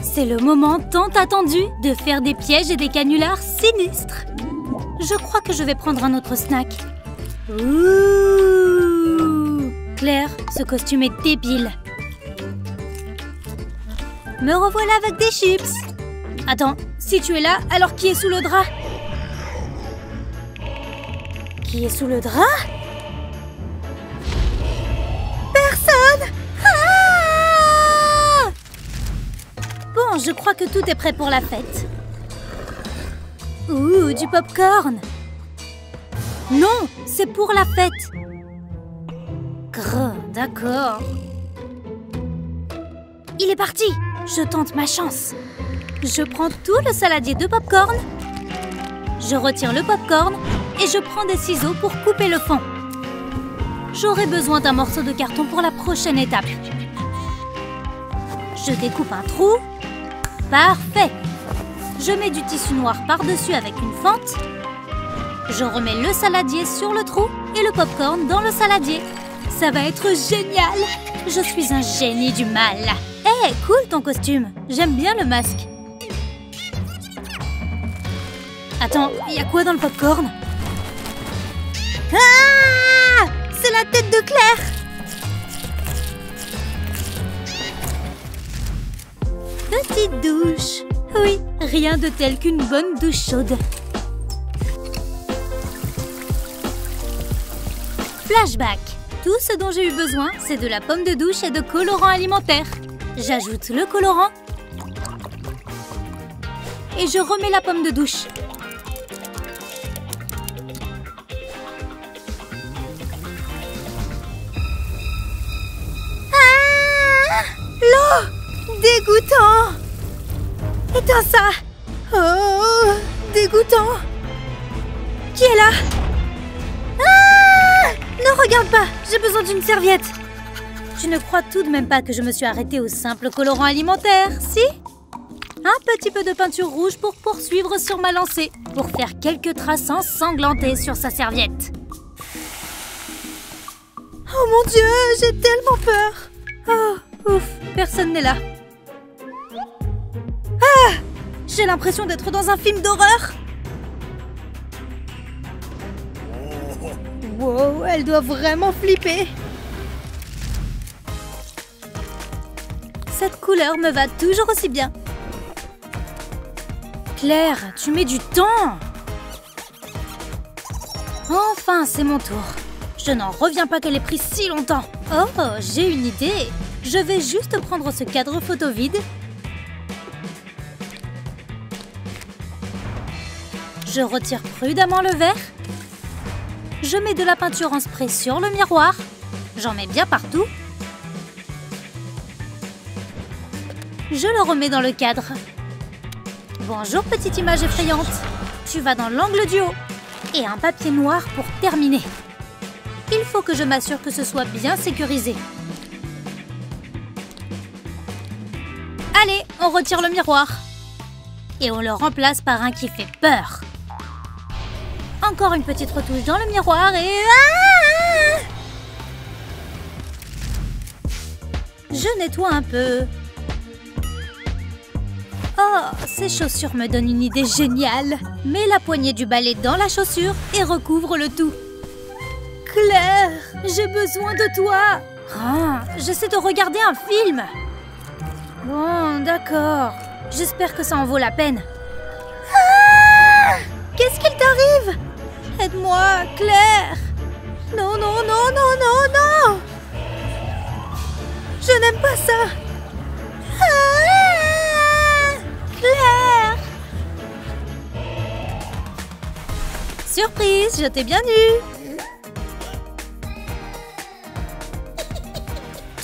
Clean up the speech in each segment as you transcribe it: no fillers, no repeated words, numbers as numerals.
C'est le moment tant attendu de faire des pièges et des canulars sinistres. Je crois que je vais prendre un autre snack. Ouh! Claire, ce costume est débile. Me revoilà avec des chips. Attends, si tu es là, alors qui est sous le drap? Qui est sous le drap? Personne! Ah! Bon, je crois que tout est prêt pour la fête. Ouh, du popcorn! Non, c'est pour la fête. Grrr, d'accord. Il est parti! Je tente ma chance. Je prends tout le saladier de popcorn. Je retire le popcorn et je prends des ciseaux pour couper le fond. J'aurai besoin d'un morceau de carton pour la prochaine étape. Je découpe un trou. Parfait! Je mets du tissu noir par-dessus avec une fente. Je remets le saladier sur le trou et le popcorn dans le saladier. Ça va être génial! Je suis un génie du mal. Hé, cool ton costume. J'aime bien le masque. Attends, il y a quoi dans le popcorn? Ah! C'est la tête de Claire! Petite douche. Oui, rien de tel qu'une bonne douche chaude. Flashback. Tout ce dont j'ai eu besoin, c'est de la pomme de douche et de colorant alimentaire. J'ajoute le colorant. Et je remets la pomme de douche. Ah! L'eau! Dégoûtant! Éteins ça! Oh! Dégoûtant! Qui est là? Ah! Ne regarde pas! J'ai besoin d'une serviette! Tu ne crois tout de même pas que je me suis arrêtée au simple colorant alimentaire, si? Un petit peu de peinture rouge pour poursuivre sur ma lancée, pour faire quelques traces ensanglantées sur sa serviette. Oh mon Dieu, j'ai tellement peur! Oh, ouf, personne n'est là. Ah! J'ai l'impression d'être dans un film d'horreur. Wow, elle doit vraiment flipper. Cette couleur me va toujours aussi bien. Claire, tu mets du temps. Enfin, c'est mon tour. Je n'en reviens pas qu'elle ait pris si longtemps. Oh, j'ai une idée. Je vais juste prendre ce cadre photo vide. Je retire prudemment le verre. Je mets de la peinture en spray sur le miroir. J'en mets bien partout. Je le remets dans le cadre. Bonjour, petite image effrayante. Tu vas dans l'angle du haut. Et un papier noir pour terminer. Il faut que je m'assure que ce soit bien sécurisé. Allez, on retire le miroir. Et on le remplace par un qui fait peur. Encore une petite retouche dans le miroir et... Ah! Je nettoie un peu. Oh, ces chaussures me donnent une idée géniale. Mets la poignée du balai dans la chaussure et recouvre le tout. Claire, j'ai besoin de toi. Ah, j'essaie de regarder un film. Bon, d'accord. J'espère que ça en vaut la peine. Ah! Qu'est-ce qu'il t'arrive? Aide-moi, Claire. Non, non, non, non, non, non. Je n'aime pas ça. Ah! Claire. Surprise, je t'ai bien eu.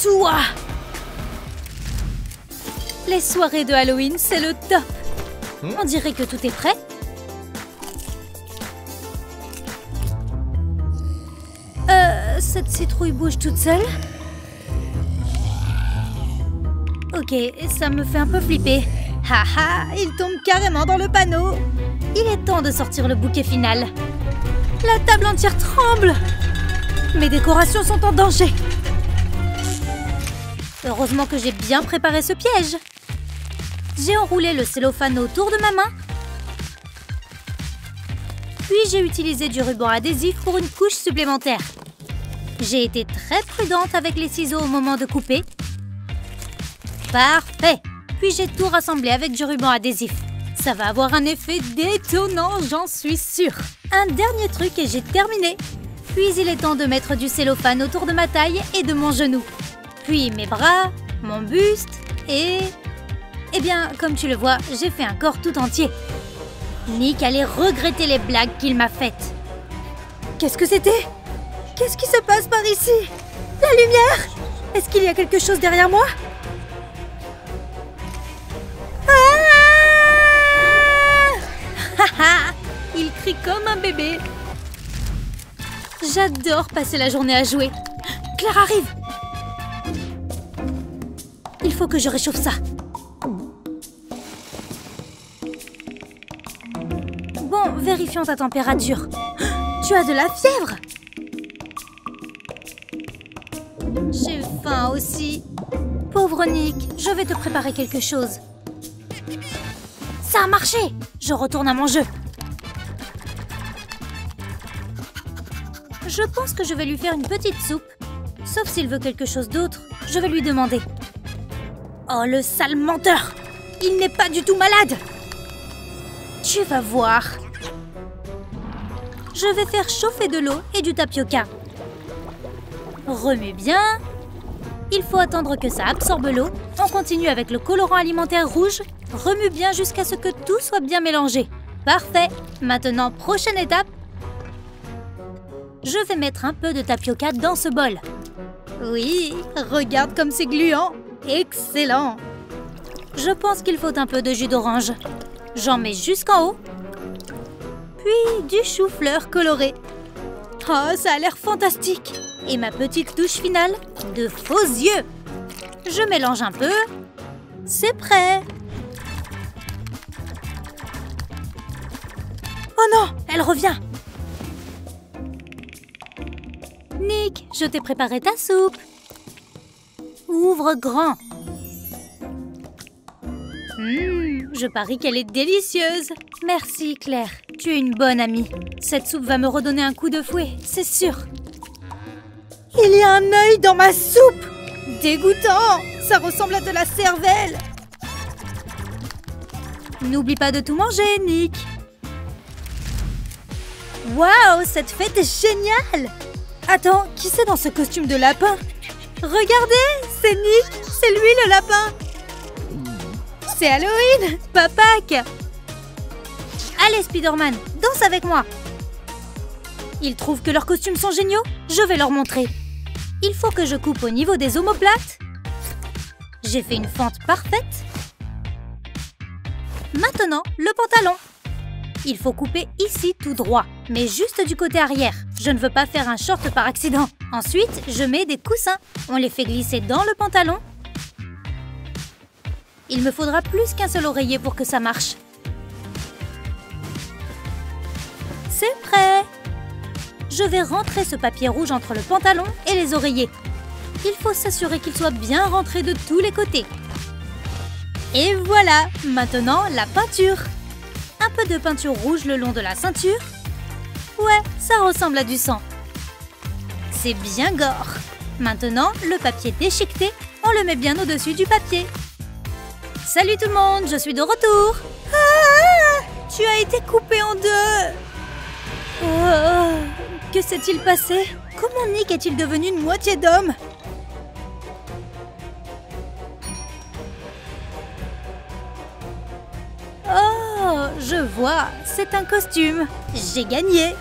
Toi. Les soirées de Halloween, c'est le top. On dirait que tout est prêt. Cette citrouille bouge toute seule. Ok, ça me fait un peu flipper. Haha, il tombe carrément dans le panneau. Il est temps de sortir le bouquet final. La table entière tremble. Mes décorations sont en danger. Heureusement que j'ai bien préparé ce piège. J'ai enroulé le cellophane autour de ma main. Puis j'ai utilisé du ruban adhésif pour une couche supplémentaire. J'ai été très prudente avec les ciseaux au moment de couper. Parfait! Puis j'ai tout rassemblé avec du ruban adhésif. Ça va avoir un effet détonnant, j'en suis sûre. Un dernier truc et j'ai terminé. Puis il est temps de mettre du cellophane autour de ma taille et de mon genou. Puis mes bras, mon buste et... Eh bien, comme tu le vois, j'ai fait un corps tout entier. Nick allait regretter les blagues qu'il m'a faites. Qu'est-ce que c'était? Qu'est-ce qui se passe par ici? La lumière! Est-ce qu'il y a quelque chose derrière moi? Ah! Il crie comme un bébé. J'adore passer la journée à jouer. Claire arrive! Il faut que je réchauffe ça. Bon, vérifions ta température. Tu as de la fièvre? J'ai faim aussi. Pauvre Nick, je vais te préparer quelque chose. Ça a marché! Je retourne à mon jeu. Je pense que je vais lui faire une petite soupe. Sauf s'il veut quelque chose d'autre, je vais lui demander. Oh, le sale menteur! Il n'est pas du tout malade! Tu vas voir. Je vais faire chauffer de l'eau et du tapioca. Remue bien. Il faut attendre que ça absorbe l'eau. On continue avec le colorant alimentaire rouge. Remue bien jusqu'à ce que tout soit bien mélangé. Parfait. Maintenant, prochaine étape. Je vais mettre un peu de tapioca dans ce bol. Oui, regarde comme c'est gluant. Excellent. Je pense qu'il faut un peu de jus d'orange. J'en mets jusqu'en haut. Puis du chou-fleur coloré. Oh, ça a l'air fantastique. Et ma petite touche finale, de faux yeux. Je mélange un peu. C'est prêt. Oh non, elle revient. Nick, je t'ai préparé ta soupe. Ouvre grand. Je parie qu'elle est délicieuse. Merci, Claire. Tu es une bonne amie. Cette soupe va me redonner un coup de fouet, c'est sûr. Il y a un œil dans ma soupe! Dégoûtant! Ça ressemble à de la cervelle. N'oublie pas de tout manger, Nick. Waouh, cette fête est géniale! Attends, qui c'est dans ce costume de lapin? Regardez, c'est Nick, c'est lui le lapin. C'est Halloween, pas Pâques. Allez, Spider-Man, danse avec moi. Ils trouvent que leurs costumes sont géniaux? Je vais leur montrer. Il faut que je coupe au niveau des omoplates. J'ai fait une fente parfaite. Maintenant, le pantalon. Il faut couper ici tout droit, mais juste du côté arrière. Je ne veux pas faire un short par accident. Ensuite, je mets des coussins. On les fait glisser dans le pantalon. Il me faudra plus qu'un seul oreiller pour que ça marche. C'est prêt! Je vais rentrer ce papier rouge entre le pantalon et les oreillers. Il faut s'assurer qu'il soit bien rentré de tous les côtés. Et voilà! Maintenant, la peinture. Un peu de peinture rouge le long de la ceinture. Ouais, ça ressemble à du sang. C'est bien gore. Maintenant, le papier déchiqueté, on le met bien au-dessus du papier. Salut tout le monde, je suis de retour. Ah, tu as été coupé en deux. Oh, que s'est-il passé? Comment Nick est-il devenu une moitié d'homme? Oh, je vois, c'est un costume. J'ai gagné.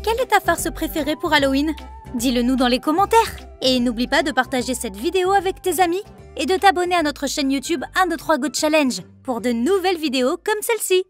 Quelle est ta farce préférée pour Halloween? Dis-le nous dans les commentaires. Et n'oublie pas de partager cette vidéo avec tes amis et de t'abonner à notre chaîne YouTube 1, 2, 3 Go Challenge pour de nouvelles vidéos comme celle-ci.